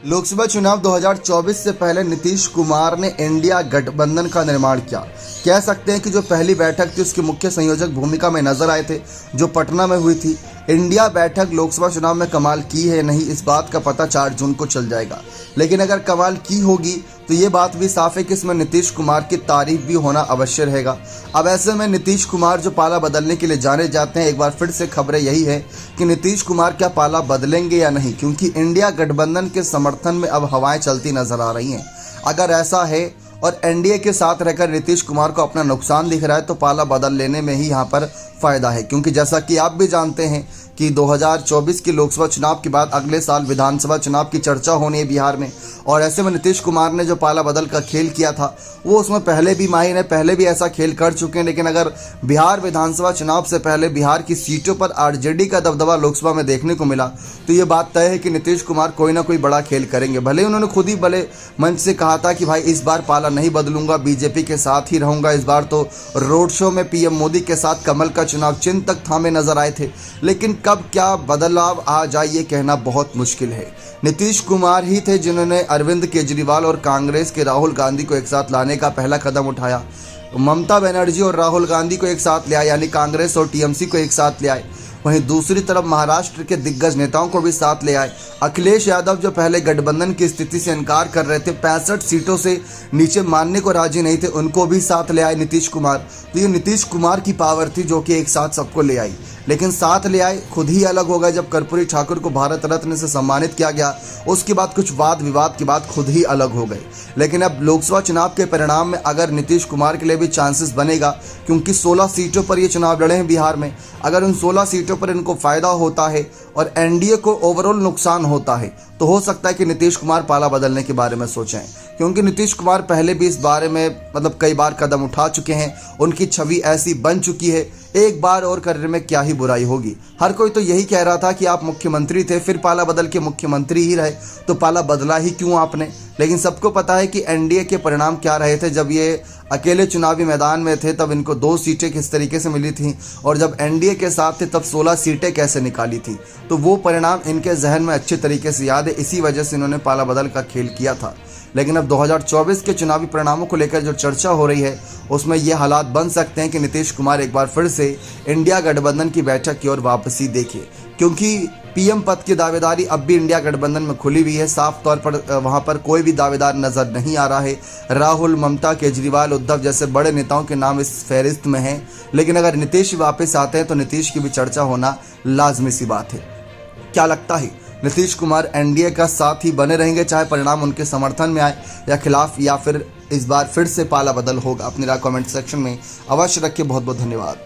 लोकसभा चुनाव 2024 से पहले नीतीश कुमार ने इंडिया गठबंधन का निर्माण किया। कह सकते हैं कि जो पहली बैठक थी उसकी मुख्य संयोजक भूमिका में नजर आए थे, जो पटना में हुई थी। इंडिया बैठक लोकसभा चुनाव में कमाल की है नहीं, इस बात का पता 4 जून को चल जाएगा। लेकिन अगर कमाल की होगी तो ये बात भी साफ है कि इसमें नीतीश कुमार की तारीफ भी होना अवश्य रहेगा। अब ऐसे में नीतीश कुमार जो पाला बदलने के लिए जाने जाते हैं, एक बार फिर से खबरें यही है कि नीतीश कुमार क्या पाला बदलेंगे या नहीं, क्योंकि इंडिया गठबंधन के समर्थन में अब हवाएं चलती नजर आ रही हैं। अगर ऐसा है और एनडीए के साथ रहकर नीतीश कुमार को अपना नुकसान दिख रहा है तो पाला बदल लेने में ही यहाँ पर फायदा है, क्योंकि जैसा कि आप भी जानते हैं कि 2024 के लोकसभा चुनाव के बाद अगले साल विधानसभा चुनाव की चर्चा होनी है बिहार में। और ऐसे में नीतीश कुमार ने जो पाला बदल का खेल किया था वो उसमें पहले भी माहिर है, पहले भी ऐसा खेल कर चुके हैं। लेकिन अगर बिहार विधानसभा चुनाव से पहले बिहार की सीटों पर आरजेडी का दबदबा लोकसभा में देखने को मिला तो ये बात तय है कि नीतीश कुमार कोई ना कोई बड़ा खेल करेंगे। भले उन्होंने खुद ही भले मंच से कहा था कि भाई इस बार पाला नहीं बदलूंगा, बीजेपी के साथ ही रहूंगा। इस बार तो रोड शो में पीएम मोदी के साथ कमल का चुनाव चिन्ह तक थामे नजर आए थे। लेकिन कब क्या बदलाव आ जाए ये कहना बहुत मुश्किल है। नीतीश कुमार ही थे जिन्होंने अरविंद केजरीवाल और कांग्रेस के राहुल गांधी को एक साथ लाने का पहला कदम उठाया। ममता बनर्जी और राहुल गांधी को एक साथ ले आए, यानी कांग्रेस और टीएमसी को एक साथ ले आए। वहीं दूसरी तरफ महाराष्ट्र के दिग्गज नेताओं को भी साथ ले आए। अखिलेश यादव जो पहले गठबंधन की स्थिति से इनकार कर रहे थे, 65 सीटों से नीचे मानने को राजी नहीं थे, उनको भी साथ ले आए नीतीश कुमार। तो ये नीतीश कुमार की पावर थी जो कि एक साथ सबको ले आई। लेकिन साथ ले आए खुद ही अलग हो गए जब कर्पूरी ठाकुर को भारत रत्न से सम्मानित किया गया। उसके बाद कुछ वाद विवाद के बाद खुद ही अलग हो गए। लेकिन अब लोकसभा चुनाव के परिणाम में अगर नीतीश कुमार के लिए भी चांसेस बनेगा, क्योंकि 16 सीटों पर ये चुनाव लड़े हैं बिहार में, अगर उन 16 सीटों पर इनको फायदा होता है और एनडीए को ओवरऑल नुकसान होता है तो हो सकता है कि नीतीश कुमार पाला बदलने के बारे में सोचें, क्योंकि नीतीश कुमार पहले भी इस बारे में कई बार कदम उठा चुके हैं। उनकी छवि ऐसी बन चुकी है, एक बार और करने में क्या ही बुराई होगी। हर कोई तो यही कह रहा था कि आप मुख्यमंत्री थे, फिर पाला बदल के मुख्यमंत्री ही रहे, तो पाला बदला ही क्यों आपने। लेकिन सबको पता है कि एनडीए के परिणाम क्या रहे थे। जब ये अकेले चुनावी मैदान में थे तब इनको 2 सीटें किस तरीके से मिली थी, और जब एनडीए के साथ थे तब 16 सीटें कैसे निकाली थी। तो वो परिणाम इनके जहन में अच्छे तरीके से याद है, इसी वजह से इन्होंने पाला बदल का खेल किया था। लेकिन अब 2024 के चुनावी परिणामों को लेकर जो चर्चा हो रही है उसमें ये हालात बन सकते हैं कि नीतीश कुमार एक बार फिर से इंडिया गठबंधन की बैठक की ओर वापसी देखे, क्योंकि पीएम पद की दावेदारी अब भी इंडिया गठबंधन में खुली हुई है। साफ तौर पर वहां पर कोई भी दावेदार नजर नहीं आ रहा है। राहुल, ममता, केजरीवाल, उद्धव जैसे बड़े नेताओं के नाम इस फहरिस्त में हैं। लेकिन अगर नीतीश वापस आते हैं तो नीतीश की भी चर्चा होना लाजमी सी बात है। क्या लगता है, नीतीश कुमार एनडीए का साथ ही बने रहेंगे चाहे परिणाम उनके समर्थन में आए या खिलाफ, या फिर इस बार फिर से पाला बदल होगा? अपनी राय कमेंट सेक्शन में अवश्य रखिए। बहुत बहुत धन्यवाद।